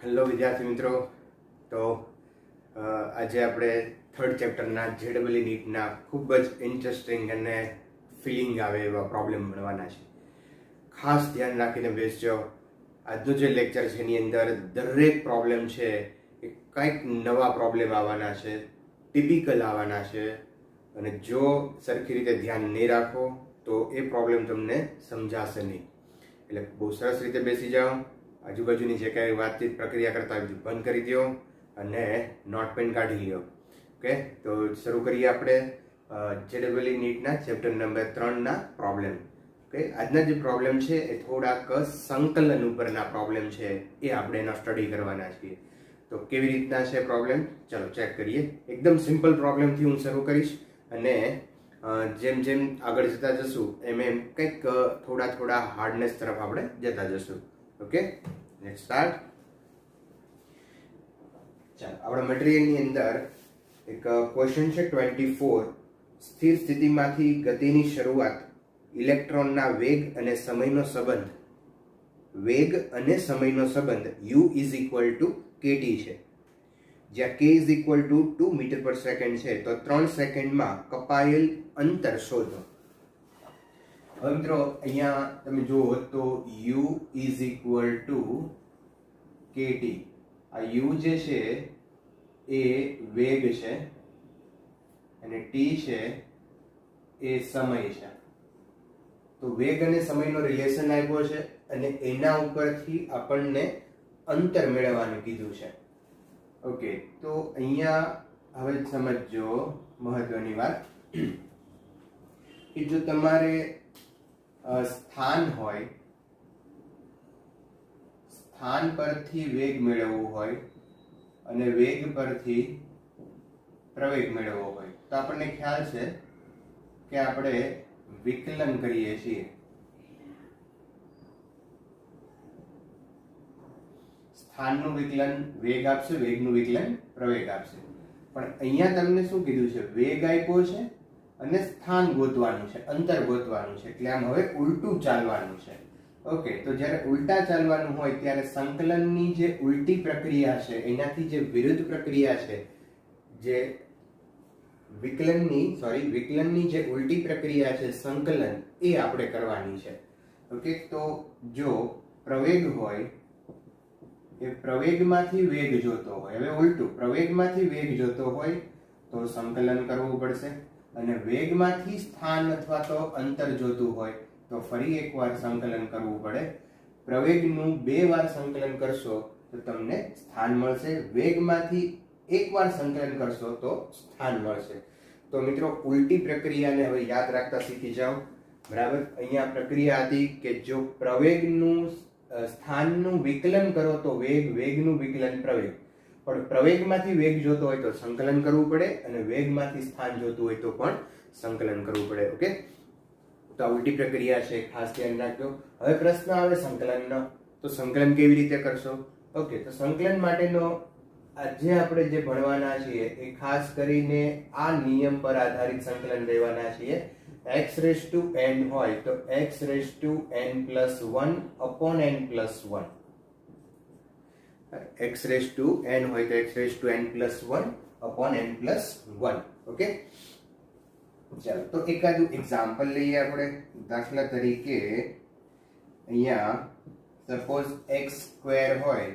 Hello વિદ્યાર્થી મિત્રો, તો આજે આપણે થર્ડ ચેપ્ટરના જેડબલઈ નીટના ખૂબ જ ઇન્ટરેસ્ટિંગ અને ફિલિંગ આવે એવા પ્રોબ્લેમ ભણવાના છે. ખાસ ધ્યાન રાખીને બેસજો. આજનું જે લેક્ચર છે એની અંદર દરેક પ્રોબ્લેમ છે એ કંઈક નવા પ્રોબ્લેમ આવવાના છે, ટિપિકલ આવવાના છે, અને જો સરખી રીતે ધ્યાન નહીં રાખો તો એ પ્રોબ્લેમ તમને સમજાશે નહીં. એટલે બહુ સરસ રીતે બેસી જાઓ, આજુબાજુની જે કાંઈ વાતચીત પ્રક્રિયા કરતા હોય બંધ કરી દો અને નોટ પેન કાઢી લો. ઓકે, તો શરૂ કરીએ આપણે જેડબલઈ નીટના ચેપ્ટર નંબર 3ના પ્રોબ્લેમ. ઓકે, આજના જે પ્રોબ્લેમ છે એ થોડાક સંકલન ઉપરના પ્રોબ્લેમ છે, એ આપણે એનો સ્ટડી કરવાના છીએ. તો કેવી રીતના છે પ્રોબ્લેમ, ચલો ચેક કરીએ. એકદમ સિમ્પલ પ્રોબ્લેમથી હું શરૂ કરીશ અને જેમ જેમ આગળ જતા જશું એમ એમ કંઈક થોડા હાર્ડનેસ તરફ આપણે જતા જશું. Okay, let's start. ચાલો, આપણા મટીરીયલની અંદર એક ક્વેશ્ચન છે 24. સ્થિર સ્થિતિમાંથી ગતિની શરૂઆત ઇલેક્ટ્રોનના વેગ અને સમયનો સંબંધ u is equal to kt છે, જ્યાં k is equal to 2 metre પર સેકન્ડ છે. તો 3 સેકન્ડમાં કપાયેલ અંતર શોધો. હવે મિત્રો અહીંયા તમે જુઓ તો u is equal to kt. આ u જે છે એ વેગ છે અને t છે એ સમય છે. તો વેગ અને સમયનો રિલેશન આપ્યો છે અને એના ઉપરથી આપણને અંતર મેળવવાનું કીધું છે. ઓકે, તો અહીંયા હવે સમજો મહત્વની વાત કે જો તમારે સ્થાન હોય, સ્થાન પરથી વેગ મેળવવું હોય અને વેગ પરથી પ્રવેગ મેળવવો હોય તો આપણને ખ્યાલ છે કે આપણે વિકલન કરીએ છીએ. સ્થાનનું વિકલન વેગ આપશે, વેગનું વિકલન પ્રવેગ આપશે. પણ અહીંયા તમને શું કીધું છે, વેગ આપ્યો છે અને સ્થાન ગોતવાનું છે, અંતર ગોતવાનું છે. એટલે આમ હવે ઉલટું ચાલવાનું છે. ઓકે, તો જ્યારે ઉલટા ચાલવાનું હોય ત્યારે સંકલનની જે ઉલટી પ્રક્રિયા છે એનાથી જે વિરુદ્ધ પ્રક્રિયા છે, જે વિકલનની જે ઉલટી પ્રક્રિયા છે સંકલન, એ આપણે કરવાની છે. ઓકે, તો જો પ્રવેગ હોય એ પ્રવેગમાંથી વેગ જોતો હોય, હવે ઉલટું પ્રવેગમાંથી વેગ જોતો હોય તો સંકલન કરવું પડશે, અને વેગમાંથી સ્થાન અથવા તો અંતર જોતું હોય તો ફરી એકવાર સંકલન કરવું પડે. પ્રવેગનું 2 વાર સંકલન કરશો તો તમને સ્થાન મળશે, વેગમાંથી એકવાર સંકલન કરશો તો સ્થાન મળશે. તો મિત્રો ઉલટી પ્રક્રિયાને હવે યાદ રાખતા શીખી જાઓ. બરાબર, અહીંયા પ્રક્રિયા હતી કે જો પ્રવેગનું સ્થાનનું વિકલન કરો તો વેગ, વેગનું વિકલન પ્રવેગ. પણ પ્રવેગમાંથી વેગ જોતો હોય તો સંકલન કરવું પડે અને વેગમાંથી સ્થાન જોતું હોય તો પણ સંકલન કરવું પડે. ઓકે, તો આ ઉલટી પ્રક્રિયા છે, ખાસ ધ્યાન રાખજો. હવે પ્રશ્ન આવે સંકલનનો, તો સંકલન કેવી રીતે કરશો? ઓકે, તો સંકલન માટેનો આજે આપણે જે ભણવાના છીએ એ ખાસ કરીને આ નિયમ પર આધારિત સંકલન લેવાના છીએ. x⁻n હોય તો x⁻n+1 upon n+1. x⁻n હોય તો x⁻n+1 upon n+1. ઓકે, ચાલો તો એકાદું એક્ઝામ્પલ લઈએ આપણે. દાખલા તરીકે અહીંયા સપોઝ x² હોય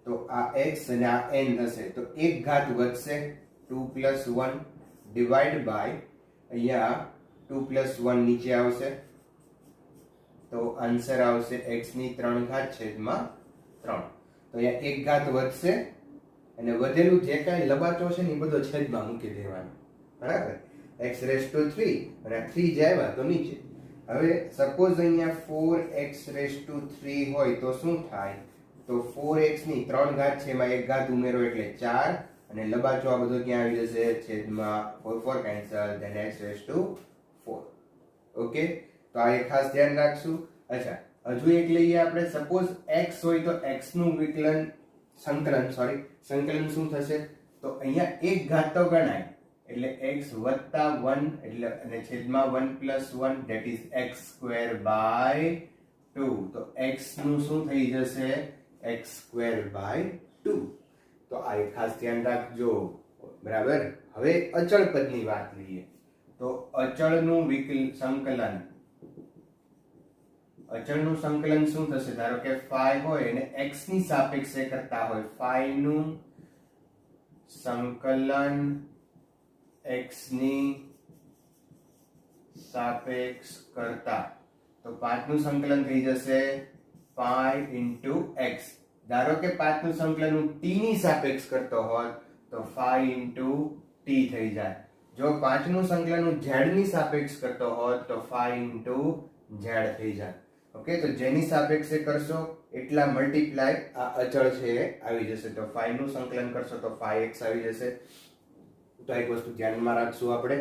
તો આ x અને આ n થશે તો એક ઘાત વધશે 2+1 ડિવાઈડ બાય અહીંયા 2+1 નીચે આવશે તો આન્સર આવશે x ની 3 ઘાત છેદમાં 3. તો અહીંયા એક ઘાત વધશે અને વધેલું જે કાંઈ લબાચો છે ને એ બધો છેદમાં મૂકી દેવાનો. બરાબર, x⁻³ અને 3 જે આવ્યા તો નીચે. હવે સપોઝ અહીંયા 4x⁻³ હોય તો શું થાય, તો 4x ની 3 ઘાત છે એમાં એક ઘાત ઉમેરો એટલે 4 અને લબાચો આ બધો ક્યાં આવી જશે, છેદમાં 4 કેન્સલ, then x⁻⁴. ઓકે, તો આ એક ખાસ ધ્યાન રાખશું. અચ્છા, હજુ એક લઈએ આપણે. સપોઝ x હોય તો x નું વિકલન સંકલન શું થશે, તો અહીંયા એક ઘાત તો ગણાય એટલે x + 1 એટલે અને છેદમાં 1+1 that is x² by 2. તો x નું શું થઈ જશે, एक्स स्क्वेर बाय 2। तो आ एक खास ध्यान રાખજો બરાબર। હવે અચળ પદની વાત લઈએ તો અચળનું સંકલન શું થશે? ધારો કે phi હોય અને x ની સાપેક્ષે કરતા હોય, phi નું સંકલન x ની સાપેક્ષ કરતા તો 5 નું સંકલન થઈ જશે pi into x। ધારો કે 5 નું સંકલન હું t ની સાપેક્ષ કરતો હોત તો phi into t થઈ જાય। જો 5 નું સંકલન હું z ની સાપેક્ષ કરતો હોત તો phi into z થઈ જાય। ઓકે, તો જેની સાપેક્ષે કરશો એટલા મલ્ટીપ્લાય આ અચળ છે એ આવી જશે। તો phi નું સંકલન કરશો તો phi x આવી જશે। તો એક વસ્તુ ધ્યાનમાં રાખશું આપણે।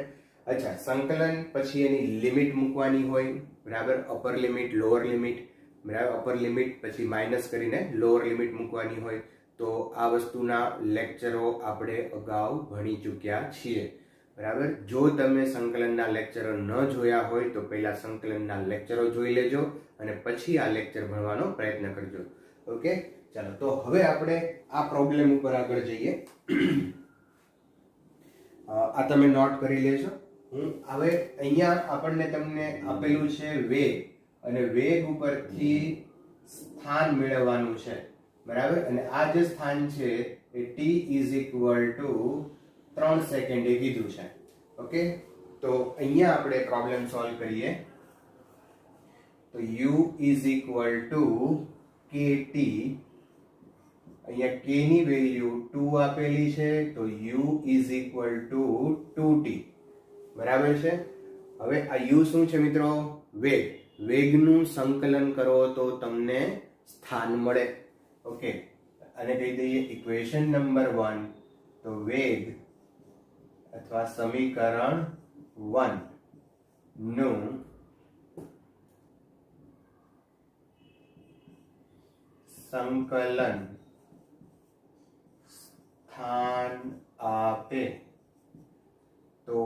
અચ્છા, સંકલન પછી એની લિમિટ મૂકવાની હોય બરાબર, અપર લિમિટ લોઅર લિમિટ બરાબર, અપર લિમિટ પછી માઇનસ કરીને લોઅર લિમિટ મૂકવાની હોય। તો આ વસ્તુના લેક્ચરો આપણે અગાઉ ભણી ચૂક્યા છીએ બરાબર। જો તમે સંકલનના લેક્ચરો ન જોયા હોય તો પહેલા સંકલનના લેક્ચરો જોઈ લેજો અને પછી આ લેક્ચર ભણવાનો પ્રયત્ન કરજો। ઓકે, ચાલો તો હવે આપણે આ પ્રોબ્લેમ ઉપર આગળ જઈએ। આ તમે નોટ કરી લેજો। હું હવે અહીંયા આપણને તમને આપેલું છે વેગ અને વેગ ઉપરથી સ્થાન મેળવવાનું છે બરાબર। અને આ જે સ્થાન છે એ t = 3 સેકન્ડે કીધું છે। ઓકે, તો અહીંયા આપણે પ્રોબ્લેમ સોલ્વ કરીએ તો u = kt। અહીંયા k ની વેલ્યુ 2 આપેલી છે તો u = 2t બરાબર છે। હવે આ u શું છે મિત્રો? વેગ। વેગનું સંકલન કરો તો તમને સ્થાન મળે। ઓકે, અને કહી દઈએ ઇક્વેશન નંબર 1 તો વેગ અથવા સમીકરણ 1 નું સંકલન સ્થાન આપે તો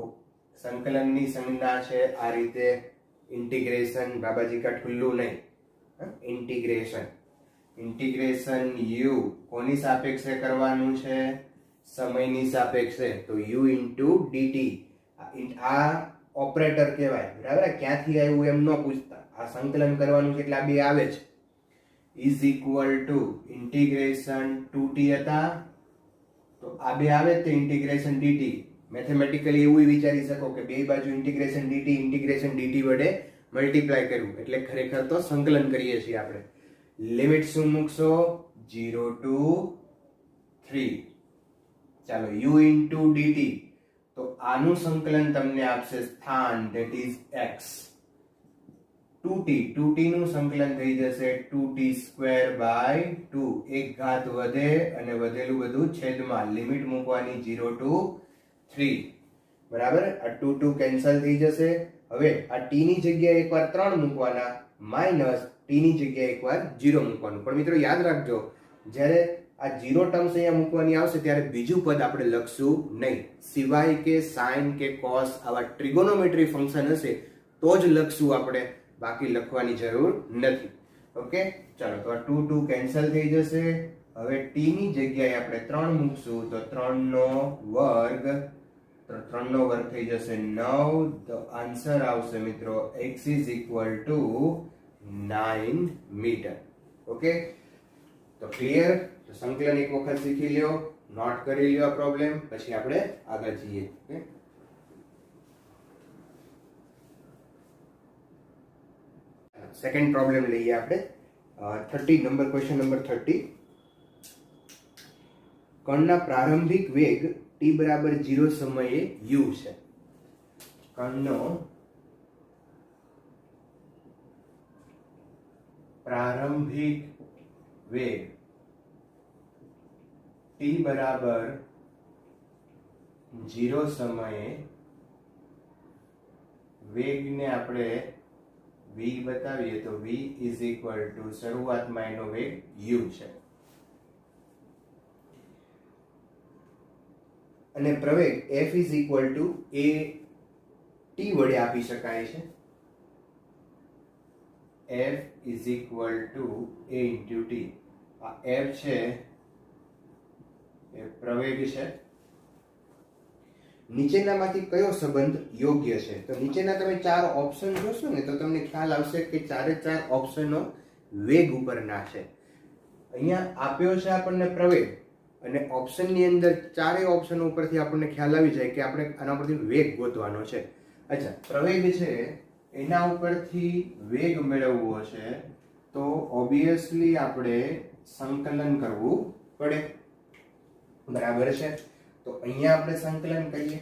સંકલનની સંજ્ઞા છે આ રીતે ઇન્ટિગ્રેશન, બાબાજી કા ઠુલ્લું નહીં, ઇન્ટિગ્રેશન u કોની સાપેક્ષે કરવાનું છે? સમયની સાપેક્ષે। તો u into dt આ ઓપરેટર કહેવાય બરાબર। ક્યાંથી આવ્યું એમ ન પૂછતા, આ સંકલન કરવાનું કેટલા બે આવે છે is equal to integration 2t હતા તો આ બે આવે તે integration dt। મેથેમેટિકલી એવું વિચારી શકો કે બે બાજુ integration dt વડે મલ્ટીપ્લાય કરવું એટલે ખરેખર તો સંકલન કરીએ છીએ આપણે। લિમિટ શું મૂકશો? 0 to 3। ચાલો u into dt તો આનું સંકલન તમને આપશે સ્થાન that is x। 2t નું સંકલન થઈ જશે 2t² / 2। એક ઘાત વધે અને વધેલું બધું છેદમાં, લિમિટ મૂકવાની 0 to 3 બરાબર। આ 2 કેન્સલ થઈ જશે। હવે આ t ની જગ્યાએ એકવાર 3 મૂકવાના માઈનસ t ની જગ્યાએ એકવાર 0 મૂકવાનું। પણ મિત્રો યાદ રાખજો, જ્યારે આ 0 ટર્મ્સ અહીંયા મૂકવાની આવશે ત્યારે બીજું પદ આપણે લખશું નહીં, સિવાય કે સાઇન કે કોસ આવા ટ્રિગોનોમેટ્રી ફંક્શન હશે તો જ લખશું આપણે, બાકી લખવાની જરૂર નથી। ઓકે, ચાલો તો આ 2 કેન્સલ થઈ જશે। હવે t ની જગ્યાએ આપણે 3 મૂકશું તો 3 નો વર્ગ થઈ જશે 9। તો આન્સર આવશે મિત્રો x = 9 મીટર। ઓકે, તો ક્લિયર? તો સંકલન એક વખત શીખી લ્યો, નોટ કરી લ્યો આ પ્રોબ્લેમ, પછી આપણે આગળ જઈએ। ઓકે, સેકન્ડ પ્રોબ્લેમ લઈએ આપણે 30 નંબર, ક્વેશ્ચન નંબર 30। કણના પ્રારંભિક વેગ t = 0 સમયે u છે। કણનો પ્રારંભિક વેગ t = 0 સમયે વેગને આપણે v બતાવીએ તો v = શરૂઆતમાં એનો વેગ u છે અને પ્રવેગ f = a t વડે આપી શકાય છે। f = a * t। આ f છે એ પ્રવેગ છે. નીચેનામાંથી કયો સંબંધ યોગ્ય છે? તો નીચેના તમે 4 ઓપ્શન જોશો ને તો તમને ખ્યાલ આવશે કે 4 ઓપ્શનો વેગ ઉપરના છે. અહીંયા આપ્યો છે આપણને પ્રવેગ અને ઓપ્શનની અંદર 4 ઓપ્શનો ઉપરથી આપણને ખ્યાલ આવી જાય કે આપણે આના પરથી વેગ ગોતવાનો છે. અચ્છા, પ્રવેગ છે એના ઉપરથી વેગ મેળવવો છે તો ઓબ્વિયસલી આપણે સંકલન કરવું પડે. બરાબર છે. તો અહીંયા આપણે સંકલન કરીએ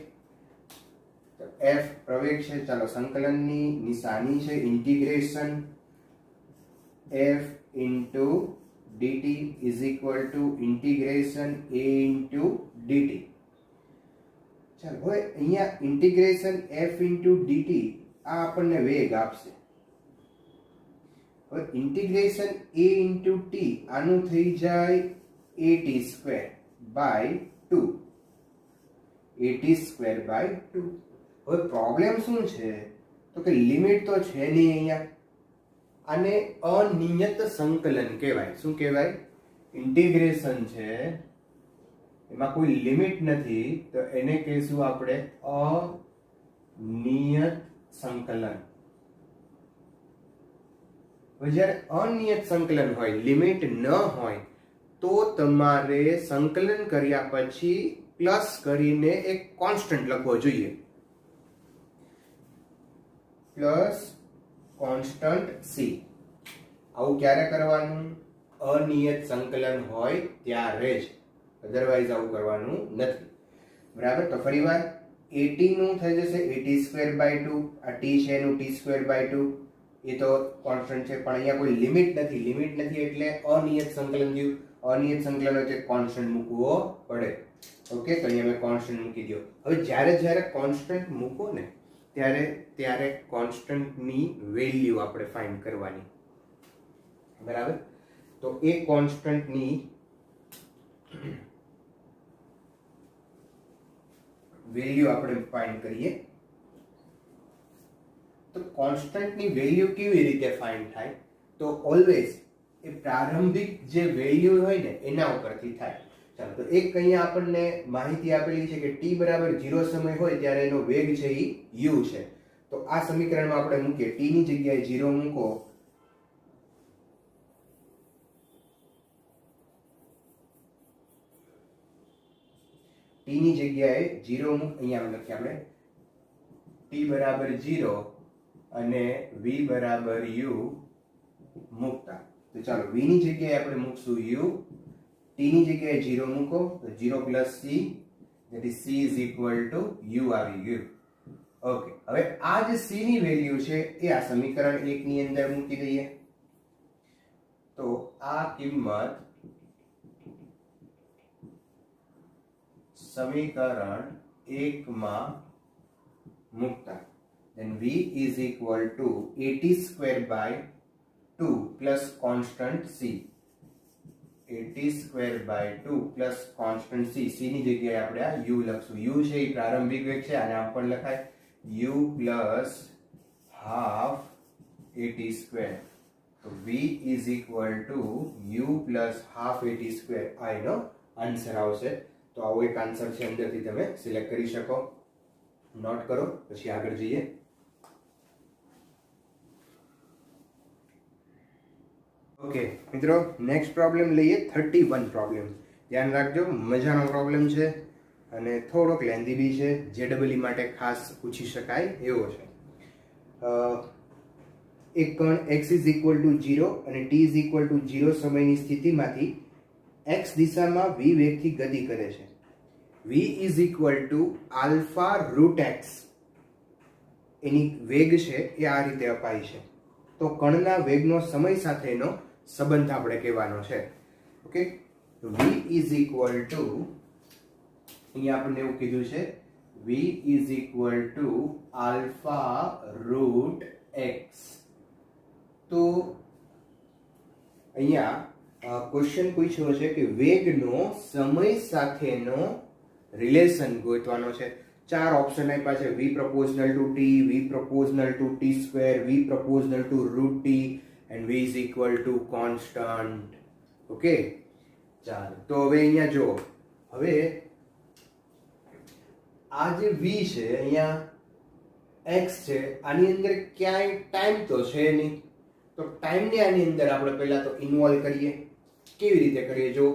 તો f પ્રવેગ છે. ચાલો સંકલનની નિશાની છે integration f into dt is equal to integration a into dt. ચાલો હવે અહીંયા ઇન્ટિગ્રેશન f into dt આ આપણને વેગ આપશે. હવે ઇન્ટિગ્રેશન a into t આનું થઈ જાય at square by 2. at square by 2. હવે પ્રોબ્લેમ શું છે તો કે લિમિટ તો છે નહીં અહીંયા. આને અનિયત સંકલન કહેવાય. શું કહેવાય? ઇન્ટિગ્રેશન છે એમાં કોઈ લિમિટ નથી તો એને કહીશું આપણે અનિયત સંકલન. હવે જ્યારે અનિયત સંકલન હોય, લિમિટ ન હોય તો તમારે સંકલન કર્યા પછી પ્લસ કરીને એક કોન્સ્ટન્ટ લખવો જોઈએ. Plus constant c. આવું ક્યારે કરવાનું? અનિયત સંકલન હોય ત્યારે જ, અધરવાઇઝ આવું કરવાનું નથી. બરાબર. તો ફરીવાર at નું થઈ જશે at square by 2. આ t છે એનું t square by 2 એ તો કોન્સ્ટન્ટ છે પણ અહીંયા કોઈ લિમિટ નથી. લિમિટ નથી એટલે અનિયત સંકલન થયું. અનિયત સંકલન હોય તો કોન્સ્ટન્ટ મૂકવો પડે. ઓકે, તો અહીંયા મેં કોન્સ્ટન્ટ મૂકી દો. હવે જ્યારે કોન્સ્ટન્ટ મૂકો ને ત્યારે કોન્સ્ટન્ટની વેલ્યુ આપણે ફાઇન્ડ કરવાની. બરાબર. તો એ કોન્સ્ટન્ટની વેલ્યુ આપણે ફાઇન્ડ કરીએ. તો કોન્સ્ટન્ટની વેલ્યુ કેવી રીતે ફાઇન્ડ થાય? તો ઓલવેઝ એ પ્રારંભિક જે વેલ્યુ હોય ને એના ઉપરથી થાય. ચાલો, તો એક અહીંયા આપણને માહિતી આપેલી છે કે t બરાબર 0 સમય હોય ત્યારે એનો વેગ છે એ u છે. તો આ સમીકરણમાં આપણે મૂકીએ. t ની જગ્યાએ 0 મૂકો t ની જગ્યાએ 0 મૂક. અહીંયા લખીએ આપણે t બરાબર 0 અને v બરાબર u મૂકતા. તો ચાલો v ની જગ્યાએ આપણે મૂકશું u, t ની જગ્યાએ 0 મૂકો તો 0 plus c, that is c is equal to u આવી ગયું. ઓકે, હવે આ જે c ની વેલ્યુ છે એ આ સમીકરણ 1 ની અંદર મૂકી દઈએ. તો આ કિંમત સમીકરણ 1 માં મૂકતા then v is equal to at square by 2 plus constant c. at square by 2 plus constant c. c ની જગ્યાએ આપણે આ u લખશું. u છે એ પ્રારંભિક વેગ છે અને આમ પણ લખાય u plus half at square. તો v is equal to u plus half at square. આ એનો આન્સર આવશે. તો આવો એક આન્સર છે, અંદરથી તમે સિલેક્ટ કરી શકો. નોટ કરો પછી આગળ જઈએ. ઓકે મિત્રો, નેક્સ્ટ પ્રોબ્લેમ લઈએ 31 પ્રોબ્લેમ. ધ્યાન રાખજો, મજાનો પ્રોબ્લેમ છે અને થોડોક લેન્ધી બી છે. જેડબલઈ માટે ખાસ પૂછી શકાય એવો છે. એક કણ x is equal to 0 અને t is equal to 0 સમયની સ્થિતિમાંથી x દિશામાં v વેગથી ગતિ કરે છે. v is equal to alpha root x. એની વેગ છે એ આ રીતે અપાય છે. તો કણના વેગનો સમય સાથેનો સંબંધ આપણે કહેવાનો છે. Okay, v is equal to, અહીંયા આપણને એવું કીધું છે v is equal to alpha root x. તો અહીંયા ક્વેશ્ચન પૂછ્યો છે કે વેગનો સમય સાથેનો રિલેશન ગોતવાનો છે. 4 ઓપ્શન આપ્યા છે. v proportional to t, v proportional to t square, v proportional to root t and v is equal to constant. Okay ચાલો તો હવે અહીંયા જો હવે આ જે v છે અહીંયા x છે આની અંદર ક્યાંય ટાઈમ તો છે નહીં તો ટાઈમ ને આની અંદર આપણે પહેલા તો ઇન્વોલ્વ કરીએ કેવી રીતે કરીએ જો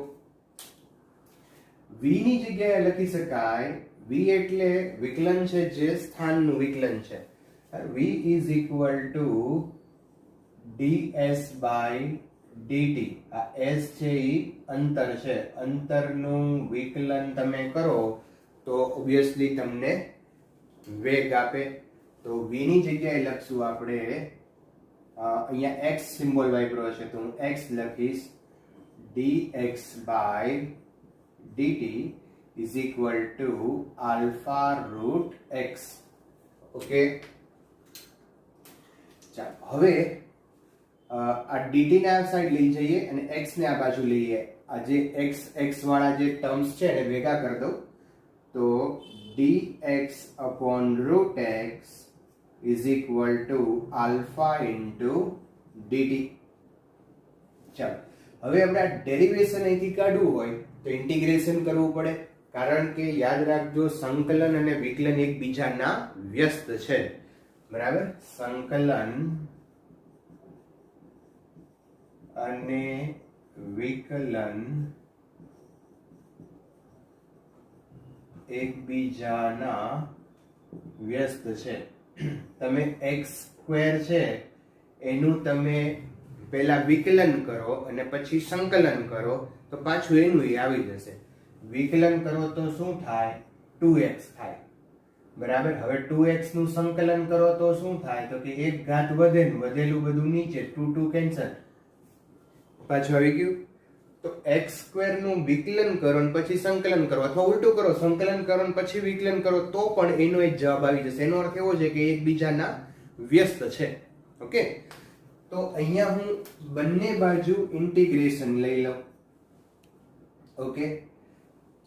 v ની જગ્યાએ લખી શકાય v એટલે વિકલન છે જે સ્થાનનું વિકલન છે v is equal to ds by dt આ s છે ઈ અંતર છે અંતરનું વિકલન તમે કરો તો ઓબ્વિયસલી તમને વેગ આપે તો v ની જગ્યાએ લખશું આપણે અહીંયા x સિમ્બોલ વાપર્યો છે તો હું x લખીશ dx by dt is equal to alpha root x okay ચાલો હવે આ dt ને આ સાઈડ લઈ જઈએ અને x ને આ બાજુ લઈએ આ જે x વાળા જે ટર્મ્સ છે એને ભેગા કરી દો તો dx upon root x is equal to alpha into dt ચાલો હવે આપણે આ ડેરિવેશન અહીંથી કાઢવું હોય તો ઇન્ટિગ્રેશન કરવું પડે કારણ કે યાદ રાખજો સંકલન અને વિકલન એકબીજાના વ્યસ્ત છે બરાબર સંકલન અને વિકલન એકબીજાના વ્યસ્ત છે તમે x² છે એનું તમે પહેલા વિકલન કરો અને પછી સંકલન કરો તો પાછું એનું આવી જશે વિકલન કરો તો શું થાય 2x થાય બરાબર હવે 2x નું સંકલન કરો તો શું થાય તો કે એક ઘાત વધે ને વધેલું બધું નીચે 2 કેન્સલ પાછું આવી ગયું તો x² નું વિકલન કરો અને પછી સંકલન કરો અથવા ઉલટું કરો સંકલન કરો અને પછી વિકલન કરો તો પણ એનો એક જવાબ આવી જશે એનો અર્થ એવો છે કે એકબીજાના વ્યસ્ત છે ઓકે તો અહીંયા હું બંને બાજુ ઇન્ટિગ્રેશન લઈ લઉં ઓકે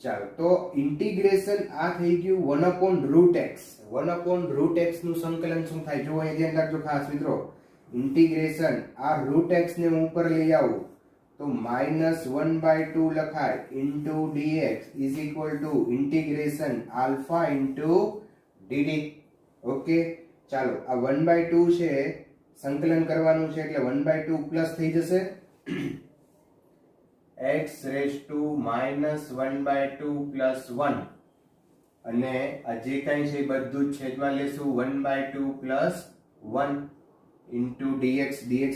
ચાલો તો ઇન્ટિગ્રેશન આ થઈ ગયું 1/√x 1/√x નું સંકલન શું થાય જો અહીંયા ધ્યાન રાખજો ખાસ મિત્રો ઇન્ટિગ્રેશન આ √x ને હું ઉપર લઈ આવું તો -1/2 લખાય into dx is equal to integration alpha into dt okay ચાલો આ 1/2 છે સંકલન કરવાનું છે એટલે 1/2 પ્લસ થઈ જશે x raised to -1/2 plus 1 અને આ જે કાંઈ છે બધું જ છેદમાં લેશું 1/2 plus 1 into dx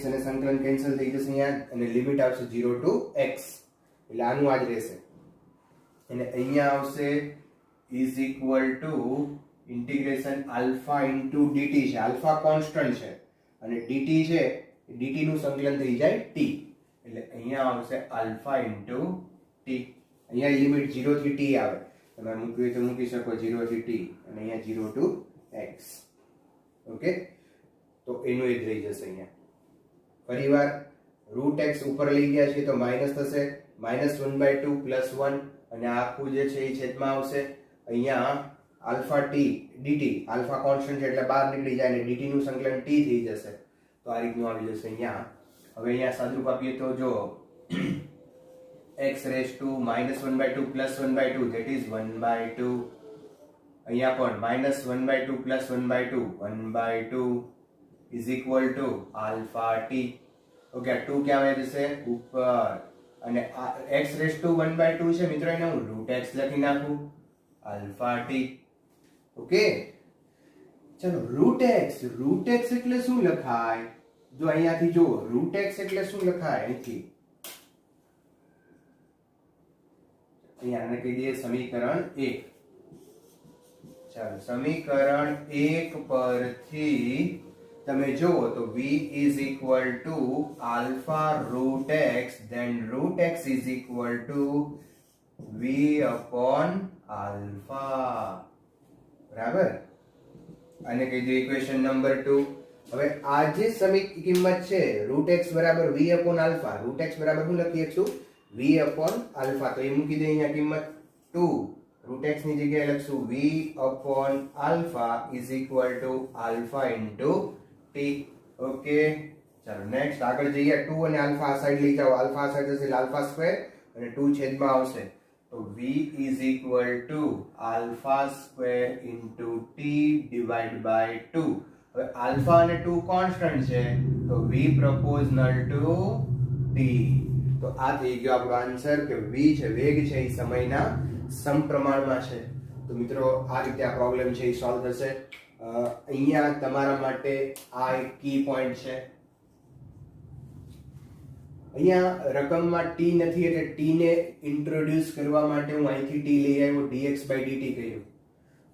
અને સંકલન કેન્સલ થઈ જશે અહીંયા અને લિમિટ આવશે 0 to x એટલે આનું આ જ રહેશે અને અહીંયા આવશે is equal to integration alpha into dt છે આલ્ફા કોન્સ્ટન્ટ છે અને dt છે dt નું સંકલન થઈ જાય t એટલે અહીંયા આવશે આલ્ફા into t અહીંયા લિમિટ 0 થી t આવે તમારે મૂકવી તો મૂકી શકો 0 થી t અને અહીંયા 0 to x ઓકે તો એનું એ જ રહી જશે અહીંયા ફરીવાર √x ઉપર લઈ ગયા છે તો માઈનસ થશે -1/2 plus 1 અને આ આખું જે છે એ છેદમાં આવશે અહીંયા alpha t dt alpha constant છે એટલે બહાર નીકળી જાય અને dt નું સંકલન t થઈ જશે તો આ રીતનું આવી જશે અહીંયા હવે અહીંયા સાદુરૂપ આપીએ તો જો x raised to -1/2 plus 1/2 that is 1/2 અહીંયા પણ -1/2 plus 1/2 1/2 is equal to alpha t okay 2 ક્યાં આવે જશે ઉપર અને x raised to 1/2 છે મિત્રો એને હું √x લખી નાખું alpha t ઓકે ચલો √x એટલે શું લખાય જો અહીંયાથી જો √x એટલે શું લખાય અહીંથી અહીંયા આને કહી દઈએ સમીકરણ 1 ચાલો સમીકરણ 1 પરથી તમે જુઓ તો v is equal to alpha √x then √x is equal to v upon alpha બરાબર આને કહી દઈએ ઇક્વેશન નંબર 2 હવે આ જે કિંમત છે √x બરાબર v upon alpha √x બરાબર હું લખી શકું v upon alpha તો એ મૂકી દઈએ અહીંયા કિંમત 2 √x ની જગ્યાએ લખશું v upon alpha is equal to alpha into t okay ચાલો નેક્સ્ટ આગળ જઈએ. 2 અને આલ્ફા આ સાઈડ લઈ જાઓ. આલ્ફા આ સાઈડ જશે એટલે આલ્ફા સ્ક્વેર અને 2 છેદમાં આવશે તો v is equal to alpha square into t divided by 2. હવે આલ્ફા અને 2 કોન્સ્ટન્ટ છે તો v proportional to t. તો આ થઈ ગયો આપણો આન્સર કે v છે વેગ છે એ સમયના સમપ્રમાણમાં છે. તો મિત્રો આ રીતે આ પ્રોબ્લેમ છે એ સોલ્વ થશે. અહીંયા તમારા માટે આ એક કી પોઈન્ટ છે. અહીંયા રકમમાં t નથી એટલે t ને ઇન્ટ્રોડ્યુસ કરવા માટે હું અહીંથી t લઈ આવ્યો dx/dt કર્યું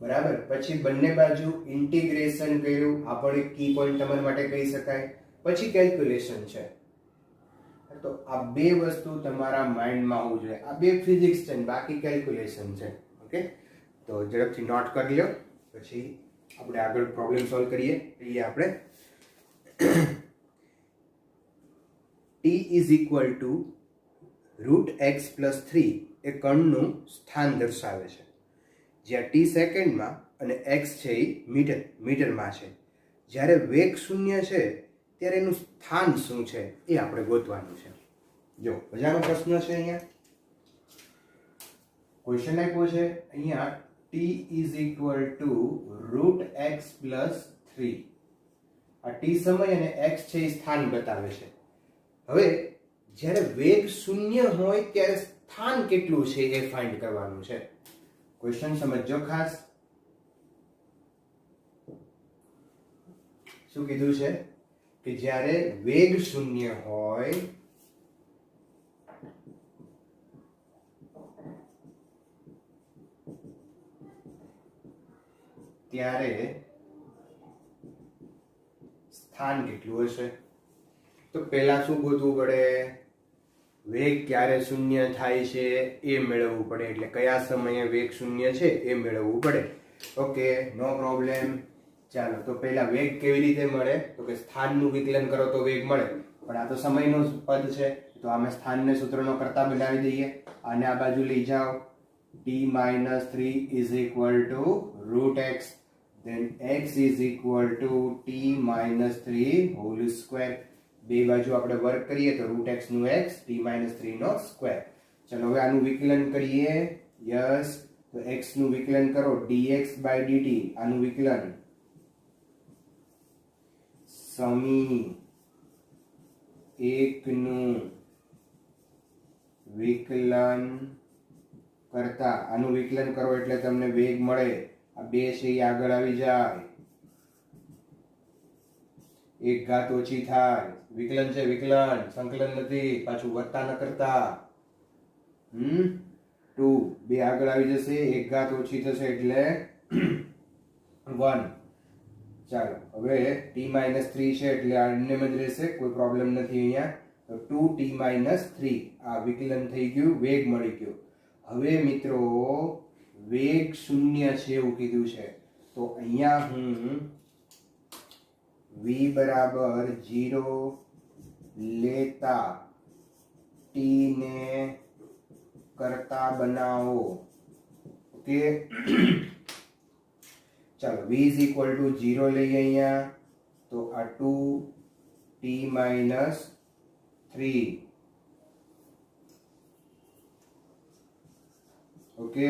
બરાબર. પછી બંને બાજુ ઇન્ટિગ્રેશન કર્યું આ પણ એક કી પોઈન્ટ તમારા માટે કહી શકાય. પછી કેલ્ક્યુલેશન છે. તો આ બે વસ્તુ તમારા માઇન્ડમાં હોવું જોઈએ. આ બે ફિઝિક્સ છે બાકી કેલ્ક્યુલેશન છે. ઓકે તો ઝડપથી નોટ કરી લો પછી આપણે આગળ પ્રોબ્લેમ સોલ્વ કરીએ. આપણે t is equal to √x plus 3 એ કણનું સ્થાન દર્શાવે છે જ્યાં t સેકન્ડમાં અને x છે એ મીટરમાં છે. જ્યારે વેગ શૂન્ય છે ત્યારે એનું સ્થાન શું છે એ આપણે ગોતવાનું છે. જો મજાનો પ્રશ્ન છે. અહીંયા ક્વેશ્ચન આપ્યો છે અહીંયા t is equal to √x plus 3. આ t સમય અને x છે એ સ્થાન બતાવે છે. હવે જ્યારે વેગ શૂન્ય હોય ત્યારે સ્થાન કેટલું છે એ ફાઇન્ડ કરવાનું છે. ક્વેશ્ચન સમજજો ખાસ. શું કીધું છે કે જ્યારે વેગ શૂન્ય હોય ત્યારે સ્થાન કેટલું હશે. તો પહેલા શું ગોતવું પડે? વેગ ક્યારે શૂન્ય થાય છે એ મેળવવું પડે. એટલે કયા સમયે વેગ શૂન્ય છે એ મેળવવું પડે. Okay no problem. ચાલો તો પહેલા વેગ કેવી રીતે મળે? તો કે સ્થાનનું વિકલન કરો તો વેગ મળે. પણ આ તો સમયનો પદ છે તો અમે સ્થાનને સૂત્રનો કરતા બનાવી દઈએ. આને આ બાજુ લઈ જાઓ. t-3 is equal to √x. then x is equal to t-3 whole square. બે બાજુ આપણે વર્ક કરીએ તો √x નું x t-3 નો સ્ક્વેર. ચલો હવે આનું વિકલન કરીએ. યસ તો x નું વિકલન કરો dx/dt. આનું વિકલન સમી એકનું વિકલન કરતા આનું વિકલન કરો એટલે તમને વેગ મળે. આ બે છે એ આગળ આવી જાય. એક ઘાત ઓછી થાય. વિકલન છે વિકલન, સંકલન નથી. પાછું વત્તા ન કરતા. 2 બે આગળ આવી જશે. એક ઘાત ઓછી થશે એટલે 1. ચાલો હવે t-3 છે એટલે આ એમ જ રહેશે. કોઈ પ્રોબ્લેમ નથી અહીંયા. તો 2t-3 આ વિકલન થઈ ગયું. વેગ મળી ગયો. હવે મિત્રો વેગ શૂન્ય છે એવું કીધું છે તો અહીંયા હું v બરાબર 0 લેતા t ને કરતા બનાવો. ઓકે ચાલો v is equal to 0 લઈએ અહીંયા તો આ 2t-3. ઓકે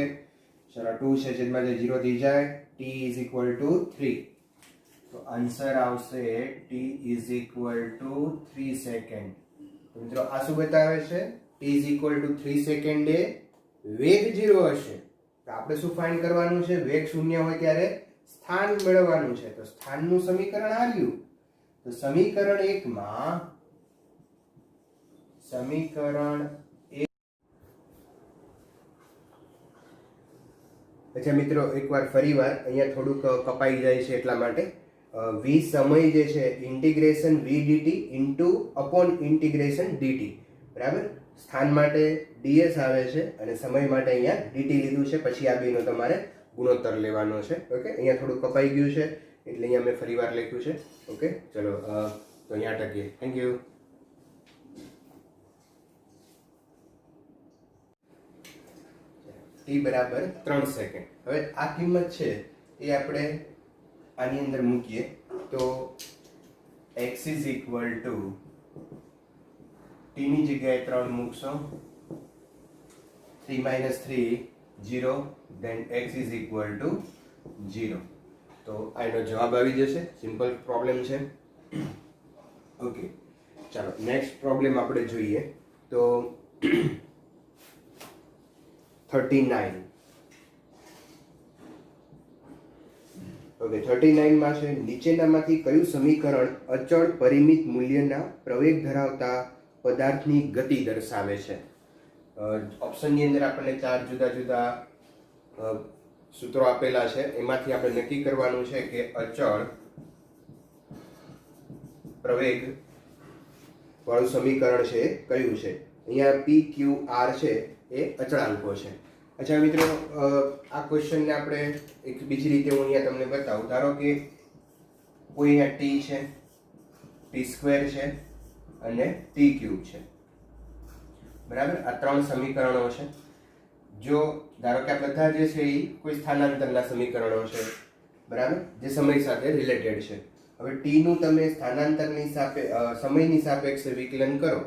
ચલો 2 છે જેમાં જે 0 થઈ જાય. t is equal to 3. તો આન્સર આવશે t is equal to 3 second. તો મિત્રો આ શું બતાવે છે? t is equal to 3 સેકન્ડે વેગ 0 હશે. તો આપણે શું ફાઇન્ડ કરવાનું છે? વેગ શૂન્ય હોય ત્યારે સ્થાન મેળવવાનું છે. તો સ્થાનનું સમીકરણ આવ્યું. તો સમીકરણ 1 માં અચ્છા મિત્રો એકવાર ફરીવાર અહીંયા થોડુંક કપાઈ જાય છે એટલા માટે v સમય જે છે integration v dt into upon integration dt. બરાબર. સ્થાન માટે ds આવે છે અને સમય માટે અહીંયા dt લીધું છે. પછી આ બેનો તમારે ગુણોત્તર લેવાનો છે. ઓકે અહીંયા થોડું કપાઈ ગયું છે એટલે અહીંયા મેં ફરીવાર લખ્યું છે. ઓકે ચલો તો અહીંયા અટકીએ. Thank you. t બરાબર 3 સેકન્ડ. હવે આ કિંમત છે એ આપણે આની અંદર મૂકીએ તો x is equal two t ની જગ્યાએ 3 મૂકશો 3 - 3 0 then x is equal to 0 તો આનો જવાબ આવી જશે સિમ્પલ પ્રોબ્લેમ છે ઓકે ચાલો નેક્સ્ટ પ્રોબ્લેમ આપણે જોઈએ તો 39 ઓકે 39 માં છે નીચેનામાંથી કયું સમીકરણ અચળ પરિમિત મૂલ્યના પ્રવેગ ધરાવતા પદાર્થની ગતિ દર્શાવે છે ઓપ્શનની અંદર આપણને 4 જુદા જુદા સૂત્રો આપેલા છે એમાંથી આપણે નક્કી કરવાનું છે કે અચળ પ્રવેગ વાળું સમીકરણ છે કયું છે અહીંયા p q r છે એ અચળાંકો છે અચ્છા મિત્રો આ ક્વેશ્ચનને આપણે એક બીજી રીતે હું અહીંયા તમને બતાવું ધારો કે કોઈ અહીંયા t છે t² છે અને t³ છે બરાબર આ ત્રણ સમીકરણો છે જો ધારો કે આ બધા જે છે એ કોઈ સ્થાનાંતરના સમીકરણો છે બરાબર જે સમય સાથે રિલેટેડ છે હવે t નું તમે સ્થાનાંતરની સમયની સાપેક્ષે વિકલન કરો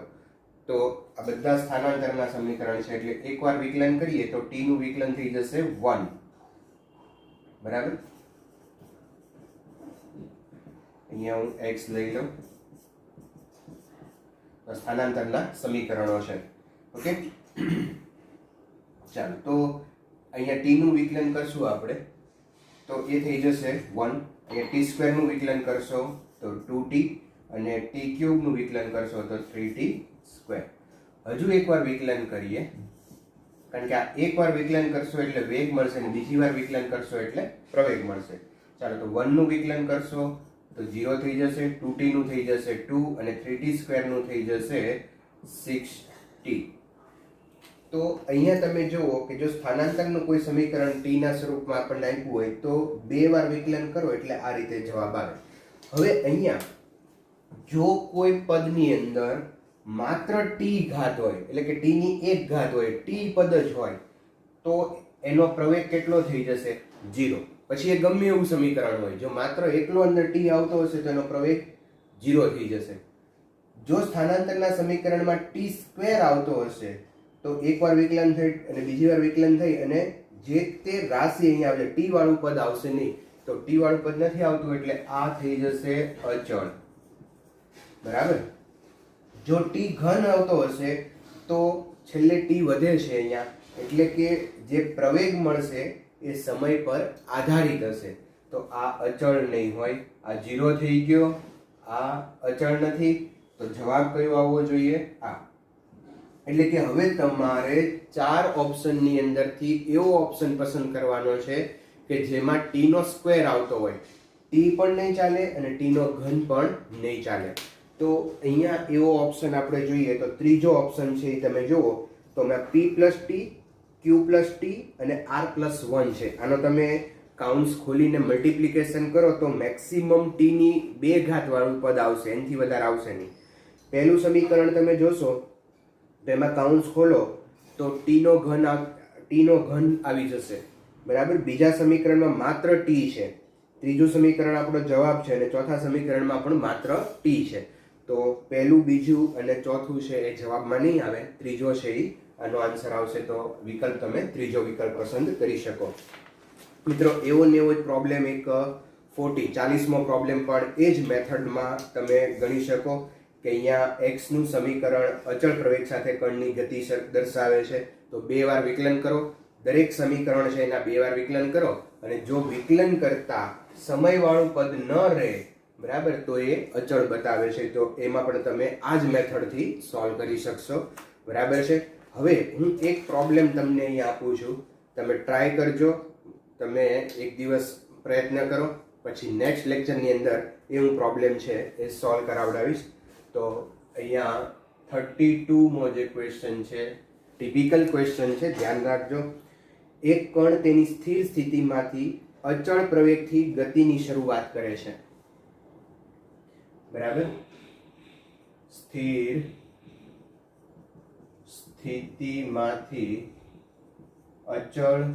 તો આ બધા સ્થાનાંતરના સમીકરણ છે એટલે એકવાર વિકલન કરીએ તો t નું વિકલન થઈ જશે 1 બરાબર અહીંયા હું x લઈ લઉં સ્થાનાંતરના સમીકરણો છે ઓકે ચાલો તો અહીંયા t નું વિકલન કરશું આપણે તો એ થઈ જશે 1 અહીંયા t² નું વિકલન કરશો તો 2t અને t³ નું વિકલન કરશો તો 3t² હજુ એકવાર વિકલન કરીએ કારણ કે આ એકવાર વિકલન કરશો એટલે વેગ મળશે અને બીજી વાર વિકલન કરશો એટલે પ્રવેગ મળશે ચાલો તો 1 નું વિકલન કરશો તો 0 થઈ જશે 2t નું થઈ જશે 2 અને 3t² નું થઈ જશે 6t તો અહીંયા તમે જુઓ કે જો સ્થાનાંતરનું કોઈ સમીકરણ t ના સ્વરૂપમાં આપણને આપ્યું હોય તો બે વાર વિકલન કરો એટલે આ રીતે જવાબ આવે હવે અહીંયા જો કોઈ પદની અંદર માત્ર t ઘાત હોય એટલે કે t ની એક ઘાત હોય t પદ જ હોય તો એનો પ્રવેગ કેટલો થઈ જશે 0 પછી એ ગમે એવું સમીકરણ હોય જો માત્ર એકલો અંદર t આવતો હશે તો એનો પ્રવેગ 0 થઈ જશે જો સ્થાનાંતરના સમીકરણમાં t² આવતો હશે તો એકવાર વિકલન થઈ અને બીજી વાર વિકલન થઈ અને જે તે રાશિ અહીંયા આવશે t વાળું પદ આવશે નહીં તો t વાળું પદ નથી આવતું એટલે આ થઈ જશે અચળ બરાબર જો t ઘન આવતો હશે તો છેલ્લે t વધે છે અહીંયા એટલે કે જે પ્રવેગ મળશે એ સમય પર આધારિત હશે તો આ અચળ નહીં હોય આ 0 થઈ ગયો આ અચળ નથી તો જવાબ કયો આવવો જોઈએ આ એટલે કે હવે તમારે 4 ઓપ્શનની અંદરથી એવો ઓપ્શન પસંદ કરવાનો છે કે જેમાં t નો સ્ક્વેર આવતો હોય t પણ નહીં ચાલે અને t નો ઘન પણ નહીં ચાલે તો અહીંયા એવો ઓપ્શન આપણે જોઈએ તો ત્રીજો ઓપ્શન છે એ તમે જુઓ તો મેં p + t q + t અને r + 1 છે આનો તમે કાઉન્ટ્સ ખોલીને મલ્ટીપ્લિકેશન કરો તો મેક્સિમમ t ની 2 ઘાત વાળું પદ આવશે એનાથી વધારે આવશે નહીં પહેલું સમીકરણ તમે જોશો તો એમાં કાઉન્ટ્સ ખોલો તો t નો ઘન આવી જશે બરાબર બીજા સમીકરણમાં માત્ર t છે ત્રીજું સમીકરણ આપણો જવાબ છે અને ચોથા સમીકરણમાં પણ માત્ર t છે તો પહેલું બીજું અને ચોથું છે એ જવાબમાં નહીં આવે ત્રીજો છે એ આનો આન્સર આવશે તો વિકલ્પ તમે ત્રીજો વિકલ્પ પસંદ કરી શકો મિત્રો એવો ને એવો જ પ્રોબ્લેમ એક 40મો પ્રોબ્લેમ પણ એ જ મેથડમાં તમે ગણી શકો કે અહીંયા x નું સમીકરણ અચળ પ્રવેગ સાથે કણની ગતિ દર્શાવે છે તો બે વાર વિકલન કરો દરેક સમીકરણ છે એના બે વાર વિકલન કરો અને જો વિકલન કરતા સમયવાળું પદ ન રહે બરાબર તો એ અચળ બતાવે છે તો એમાં પણ તમે આ જ મેથડથી સોલ્વ કરી શકશો બરાબર છે હવે હું એક પ્રોબ્લેમ તમને અહીંયા આપું છું તમે ટ્રાય કરજો તમે એક દિવસ પ્રયત્ન કરો પછી નેક્સ્ટ લેક્ચરની અંદર એ હું પ્રોબ્લેમ છે એ સોલ્વ કરાવડાવીશ તો અહીંયા 32મો જે ક્વેશ્ચન છે ટિપિકલ ક્વેશ્ચન છે ધ્યાન રાખજો એક કણ તેની સ્થિર સ્થિતિમાંથી અચળ પ્રવેગથી ગતિની શરૂઆત કરે છે બરાબર સ્થિર સ્થિતિમાંથી અચળ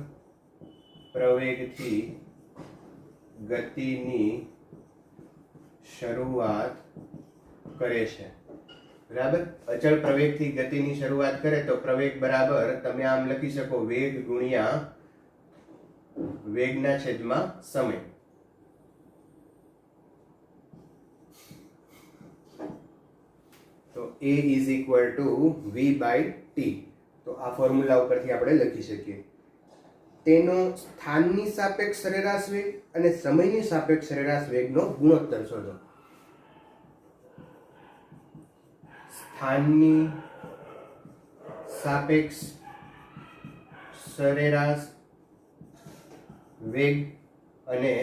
પ્રવેગથી ગતિની શરૂઆત કરે છે, બરાબર. અચળ પ્રવેગથી ગતિની શરૂઆત કરે તો પ્રવેગ બરાબર તમે આમ લખી શકો વેગ ગુણ્યા વેગના છેદમાં સમય. તો a is equal to v by t. તો આ ફોર્મ્યુલા ઉપરથી આપણે લખી શકીએ. તેનો સ્થાનની સાપેક્ષ સરેરાશ વેગ અને સમયની સાપેક્ષ સરેરાશ વેગનો ગુણોત્તર શોધો. સ્થાનની સાપેક્ષ સરેરાશ વેગ અને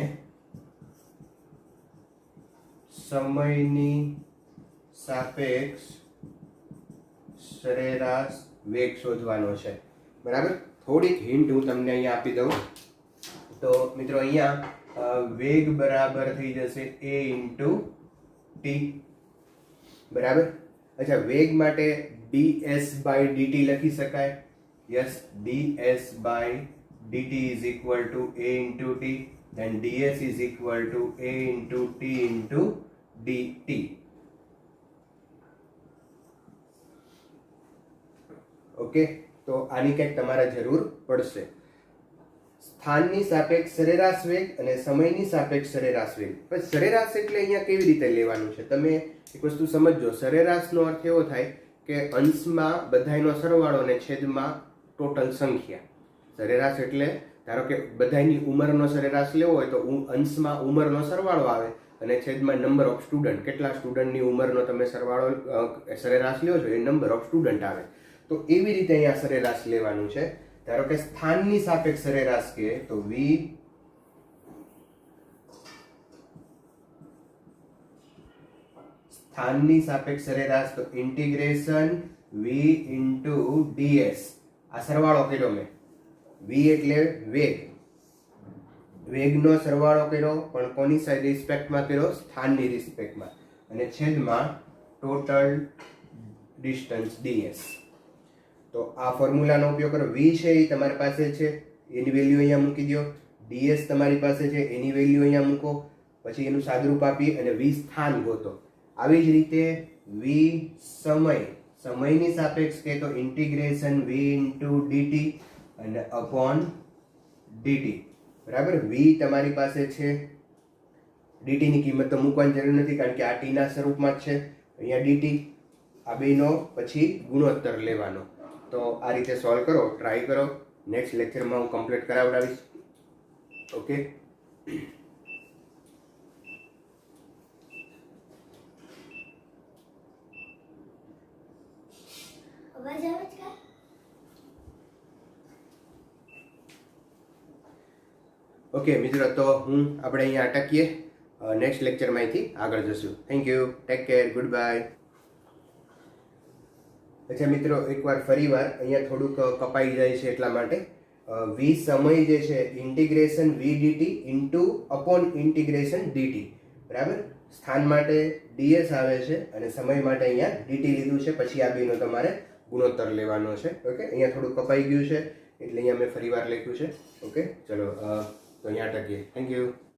સમયની સાપેક્ષ સરેરાશ વેગ શોધવાનો છે, બરાબર. થોડીક હિન્ટ હું તમને અહીંયા આપી દઉં. તો મિત્રો અહીંયા વેગ બરાબર થઈ જશે a ઇન્ટુ t, બરાબર. અચ્છા, વેગ માટે ds બાય dt લખી શકાય. Yes, ds by dt is equal to a into t, then ds is equal to a into t into dt. ઓકે, તો આની કંઈક તમારે જરૂર પડશે. સ્થાનની સાપેક્ષ સરેરાશ વેગ અને સમયની સાપેક્ષ સરેરાશ વેગ. પણ સરેરાશ એટલે અહીંયા કેવી રીતે લેવાનું છે તમે એક વસ્તુ સમજજો. સરેરાશનો અર્થ એવો થાય કે અંશમાં બધાયનો સરવાળો અને છેદમાં ટોટલ સંખ્યા. સરેરાશ એટલે ધારો કે બધાયની ઉંમરનો સરેરાશ લેવો હોય તો અંશમાં ઉંમરનો સરવાળો આવે અને છેદમાં નંબર ઓફ સ્ટુડન્ટ, કેટલા સ્ટુડન્ટની ઉંમરનો તમે સરવાળો સરેરાશ લ્યો છો એ નંબર ઓફ સ્ટુડન્ટ આવે. તો એવી રીતે અહીંયા સરેરાશ લેવાનું છે. ધારો કે સ્થાનની સાપેક્ષ સરેરાશ કે તો v સ્થાનની સાપેક્ષ સરેરાશ તો ઇન્ટિગ્રેશન v ઇન્ટુ ds. આ સરવાળો કર્યો મેં. v એટલે વેગ, વેગનો સરવાળો કર્યો, પણ કોની સાઈડ રિસ્પેક્ટમાં કર્યો? સ્થાનની રિસ્પેક્ટમાં. અને છેદમાં ટોટલ ડિસ્ટન્સ ds. તો આ ફોર્મ્યુલાનો ઉપયોગ કરો. v છે એ તમારી પાસે છે, એની વેલ્યુ અહીંયા મૂકી દો. ds તમારી પાસે છે, એની વેલ્યુ અહીંયા મૂકો. પછી એનું સાદુરૂપ આપી અને v સ્થાન ગોતો. આવી જ રીતે v સમયની સાપેક્ષ કે તો ઇન્ટિગ્રેશન v ઇન્ટુ dt અને અપોન dt, બરાબર. v તમારી પાસે છે, dt ની કિંમત તો મૂકવાની જરૂર નથી કારણ કે આ t ના સ્વરૂપમાં જ છે. અહીંયા dt, આ બેનો પછી ગુણોત્તર લેવાનો. તો આ રીતે સોલ્વ કરો, ટ્રાય કરો. નેક્સ્ટ લેક્ચરમાં હું કમ્પ્લીટ કરાવડાવીશ. ઓકે, ઓકે મિત્રો, તો આપણે અહીંયા અટકીએ. નેક્સ્ટ લેક્ચરમાં અહીંથી આગળ જશું. Thank you, take care, good bye. અચ્છા મિત્રો, એકવાર ફરીવાર અહીંયા થોડુંક કપાઈ જાય છે એટલા માટે v સમય જે છે integration v dt into upon integration dt, બરાબર. સ્થાન માટે ds આવે છે અને સમય માટે અહીંયા dt લીધું છે. પછી આ બેનો તમારે ગુણોત્તર લેવાનો છે. ઓકે, અહીંયા થોડું કપાઈ ગયું છે એટલે અહીંયા મેં ફરીવાર લખ્યું છે. ઓકે, ચલો તો અહીંયા અટકીએ. Thank you.